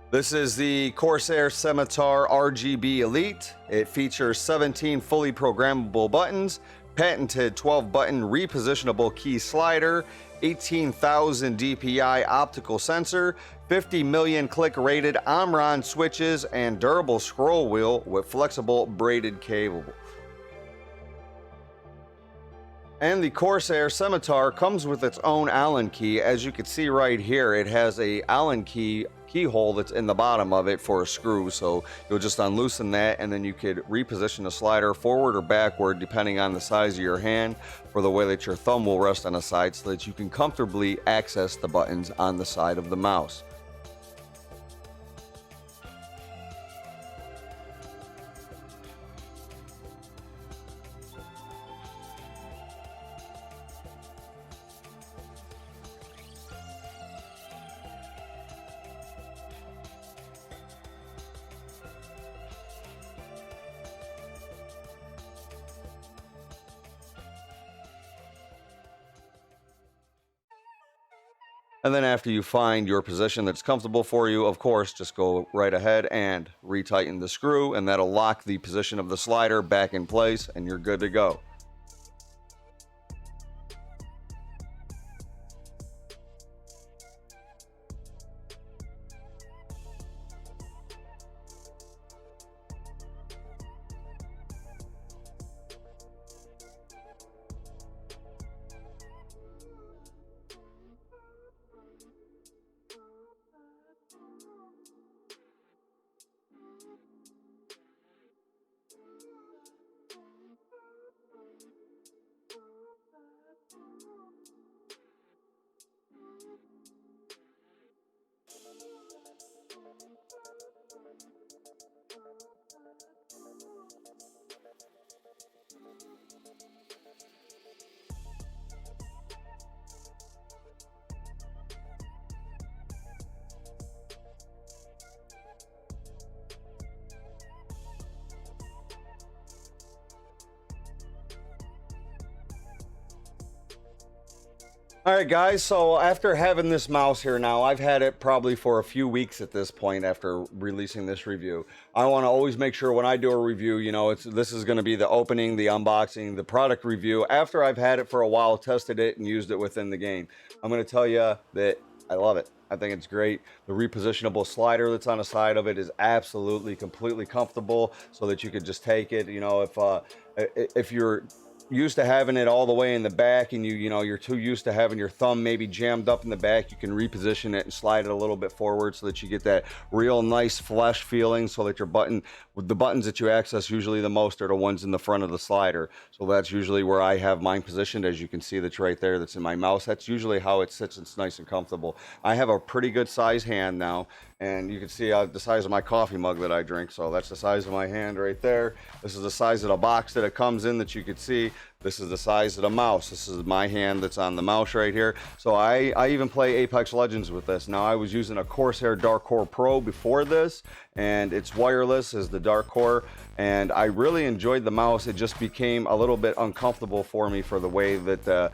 This is the Corsair Scimitar RGB Elite. It features 17 fully programmable buttons, patented 12-button repositionable key slider, 18,000 DPI optical sensor, 50 million click rated Omron switches, and durable scroll wheel with flexible braided cable. And the Corsair Scimitar comes with its own Allen key. As you can see right here, it has a Allen keyhole that's in the bottom of it for a screw. So you'll just unloosen that, and then you could reposition the slider forward or backward depending on the size of your hand, for the way that your thumb will rest on the side, so that you can comfortably access the buttons on the side of the mouse. And then after you find your position that's comfortable for you, of course, just go right ahead and retighten the screw, and that'll lock the position of the slider back in place, and you're good to go. Alright guys, so after having this mouse here now, I've had it probably for a few weeks at this point after releasing this review. I want to always make sure when I do a review, you know, this is going to be the opening, the unboxing, the product review after I've had it for a while, tested it, and used it within the game. I'm going to tell you that I love it. I think it's great. The repositionable slider that's on the side of it is absolutely, completely comfortable, so that you could just take it. You know, if you're used to having it all the way in the back, and you're too used to having your thumb maybe jammed up in the back, you can reposition it and slide it a little bit forward, so that you get that real nice flesh feeling, so that the buttons that you access usually the most are the ones in the front of the slider. So that's usually where I have mine positioned. As you can see, that's right there, that's in my mouse. That's usually how it sits. It's nice and comfortable. I have a pretty good size hand now, and you can see the size of my coffee mug that I drink. So that's the size of my hand right there. This is the size of the box that it comes in, that you can see. This is the size of the mouse. This is my hand that's on the mouse right here. So I even play Apex Legends with this. Now, I was using a Corsair Dark Core Pro before this, and it's wireless as the Dark Core, and I really enjoyed the mouse. It just became a little bit uncomfortable for me for the way that the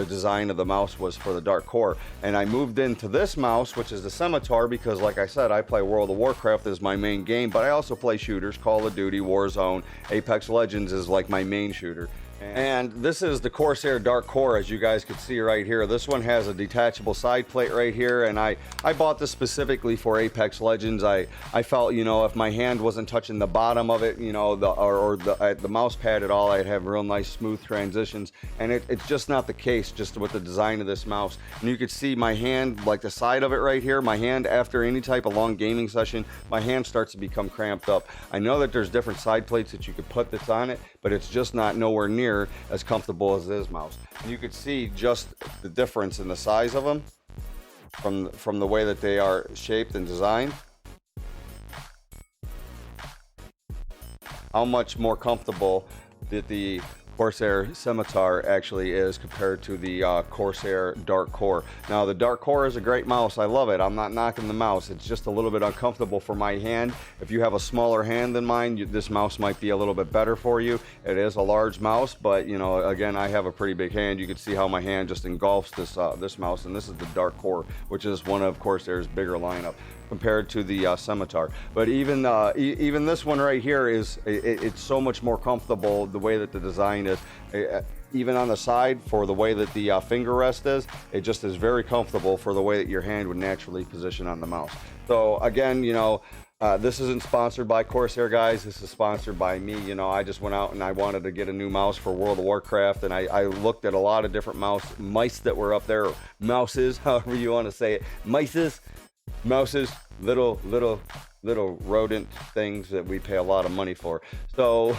design of the mouse was for the Dark Core. And I moved into this mouse, which is the Scimitar, because like I said, I play World of Warcraft as my main game, but I also play shooters, Call of Duty, Warzone, Apex Legends is like my main shooter. And this is the Corsair Dark Core, as you guys can see right here. This one has a detachable side plate right here, and I bought this specifically for Apex Legends. I felt, you know, if my hand wasn't touching the bottom of it, you know, the mouse pad at all, I'd have real nice smooth transitions, and it's just not the case just with the design of this mouse. And you can see my hand, like the side of it right here, my hand after any type of long gaming session, my hand starts to become cramped up. I know that there's different side plates that you could put that's on it, but it's just not nowhere near as comfortable as this mouse. And you could see just the difference in the size of them from the way that they are shaped and designed. How much more comfortable that the Corsair Scimitar actually is compared to the Corsair Dark Core. Now the Dark Core is a great mouse, I love it. I'm not knocking the mouse, it's just a little bit uncomfortable for my hand. If you have a smaller hand than mine, this mouse might be a little bit better for you. It is a large mouse, but you know, again, I have a pretty big hand. You can see how my hand just engulfs this mouse, and this is the Dark Core, which is one of Corsair's bigger lineup compared to the Scimitar. But even even this one right here is it's so much more comfortable the way that the design is. Even on the side, for the way that the finger rest is, it just is very comfortable for the way that your hand would naturally position on the mouse. So again, you know, this isn't sponsored by Corsair, guys. This is sponsored by me. You know, I just went out and I wanted to get a new mouse for World of Warcraft, and I looked at a lot of different mice that were up there, or mouses, however you want to say it, mouses, little rodent things that we pay a lot of money for. So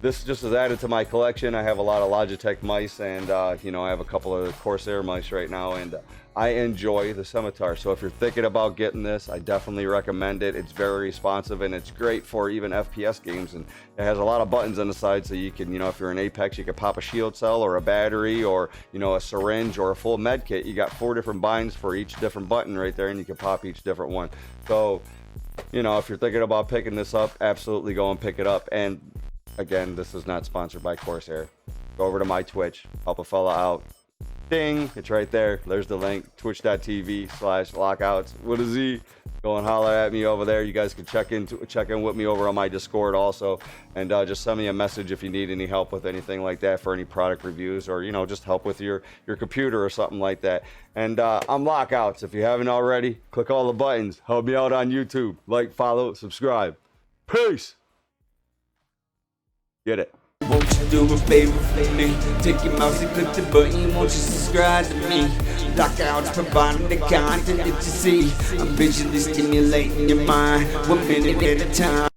this just is added to my collection. I have a lot of Logitech mice, and you know, I have a couple of Corsair mice right now, and I enjoy the Scimitar. So if you're thinking about getting this, I definitely recommend it. It's very responsive, and it's great for even FPS games, and it has a lot of buttons on the side, so you can, you know, if you're in Apex, you can pop a shield cell or a battery, or, you know, a syringe or a full med kit. You got 4 different binds for each different button right there, and you can pop each different one. So, you know, if you're thinking about picking this up, absolutely go and pick it up. And again, this is not sponsored by Corsair. Go over to my Twitch, help a fella out. Ding, it's right there. There's the link, twitch.tv/lockouts with a Z. Go and holler at me over there. You guys can check in with me over on my Discord also, and just send me a message if you need any help with anything like that, for any product reviews, or, you know, just help with your computer or something like that. And I'm Lockouts. If you haven't already, click all the buttons. Help me out on YouTube. Like, follow, subscribe. Peace. Get it. Won't you do a favor for me? Take your mouse and click the button. Won't you subscribe to me? Lockouts providing the content that you see. I'm visually stimulating your mind 1 minute at a time.